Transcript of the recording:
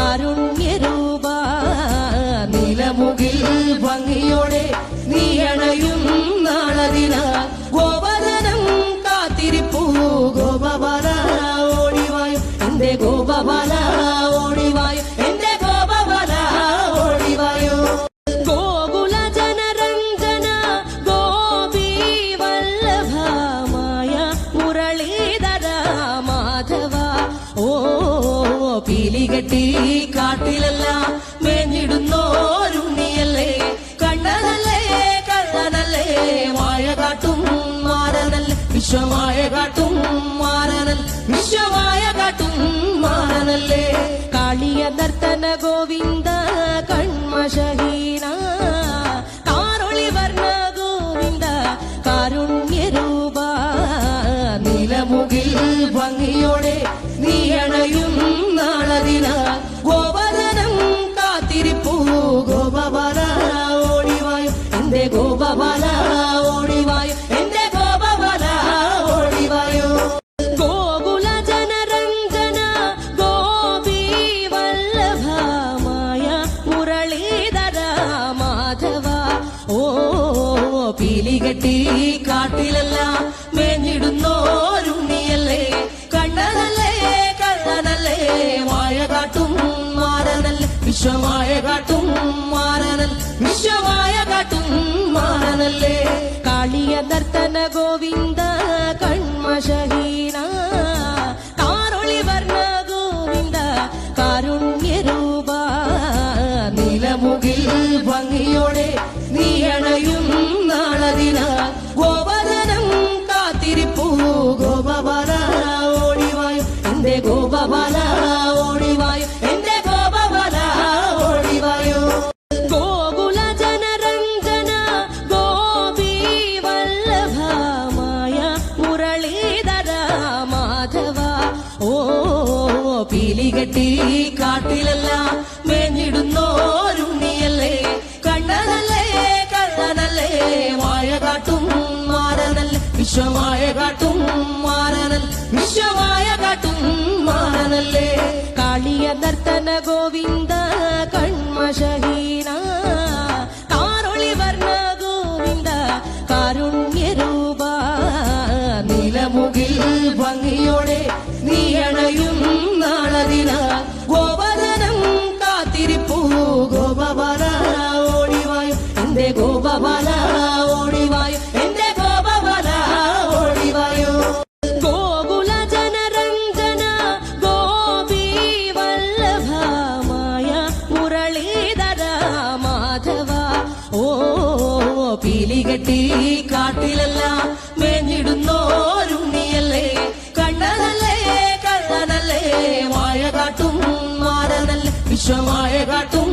കാരുണ്യരൂപ നിലമുകിൽ ഭംഗിയോടെ നീ അണയും നാളതിന ഗോപദനം കാത്തിരിപ്പൂ ഗോപബാല ഓടിവായും എന്റെ ഗോപബാല ഓടിവായും എന്റെ ഗോപബാല ഓടിവായോ ഗോകുല ജനരഞ്ജന ഗോപി വല്ലഭമായ മുരളീധര മാധവ ഓ പീലികെട്ടി കാട്ടിലെല്ലാം മേഞ്ഞിടുന്നോരുണ്ണിയല്ലേ കണ്ണനല്ലേ കള്ളനല്ലേ മായ കാട്ടും മാറനല്ലേ വിശ്വമായ കാട്ടും മാറനൽ വിശ്വമായ കാട്ടും മാറനല്ലേ കാളിയ നർത്തന ഗോവിന്ദ കൺമശഹീന കാരൊളി വർണ്ണ ഗോവിന്ദ കാരുണ്യരൂപ നിലമുകിൽ ഭംഗിയോടെ നീ അണയും നാളതിന ഗോപദനം കാത്തിരിപ്പൂ ഗോപബാല ഓടിവായും എന്റെ ഗോപബാല ഓടിവായും എന്റെ ഗോപബാല ഓടിവായോ ഗോകുല ജനരഞ്ജന ഗോപി വല്ലഭമായ മുരളീധര മാധവ ഓ പീലികെട്ടി കാട്ടിലെല്ലാം മേഞ്ഞിടുന്നോരുണ്ണിയല്ലേ കണ്ണനല്ലേ കള്ളനല്ലേ മായ കാട്ടും മാറനല്ലേ വിശ്വമായ കാട്ടും മാറനൽ വിശ്വമായ കാട്ടും മാറനല്ലേ കാളിയ നർത്തന ഗോവിന്ദ കൺമശഹീന കാരൊളി വർണ്ണ ഗോവിന്ദ കാരുണ്യരൂപ നിലമുകിൽ ഭംഗിയോടെ നീ അണയും നാളതിന ഗോപദനം കാത്തിരിപ്പൂ ഗോപബാല ഓടിവായും എന്റെ ഗോപബാല ഓടിവായും എന്റെ ഗോപബാല ഓടിവായോ ഗോകുല ജനരഞ്ജന ഗോപി വല്ലഭമായ മുരളീധര മാധവ ഓ പീലികെട്ടി കാട്ടിലെല്ലാം മേഞ്ഞിടുന്നോരുണ്ണിയല്ലേ കണ്ണനല്ലേ കള്ളനല്ലേ മായ കാട്ടും മാറനല്ലേ വിശ്വമായ കാട്ടും മാറനൽ വിശ്വമായ കാട്ടും മാറനല്ലേ കാളിയ നർത്തന ഗോവിന്ദ കൺമശഹീന കാരൊളി വർണ്ണ ഗോവിന്ദ കാരുണ്യരൂപ നിലമുകിൽ ഭംഗിയോടെ നീ അണയും നാളതിന ഗോപദനം കാത്തിരിപ്പൂ ഗോപബാല ഓടിവായും എന്റെ ഗോപബാല ഓടിവായും എന്റെ ഗോപബാല ഓടിവായോ ഗോകുല ജനരഞ്ജന ഗോപി വല്ലഭമായ മുരളീധര മാധവ ഓ പീലികെട്ടി കാട്ടിലെല്ലാം മേഞ്ഞിടുന്നോരുണ്ണിയല്ലേ കണ്ണനല്ലേ കള്ളനല്ലേ മായ കാട്ടും മാറനല്ലേ വിശ്വമായ കാട്ടും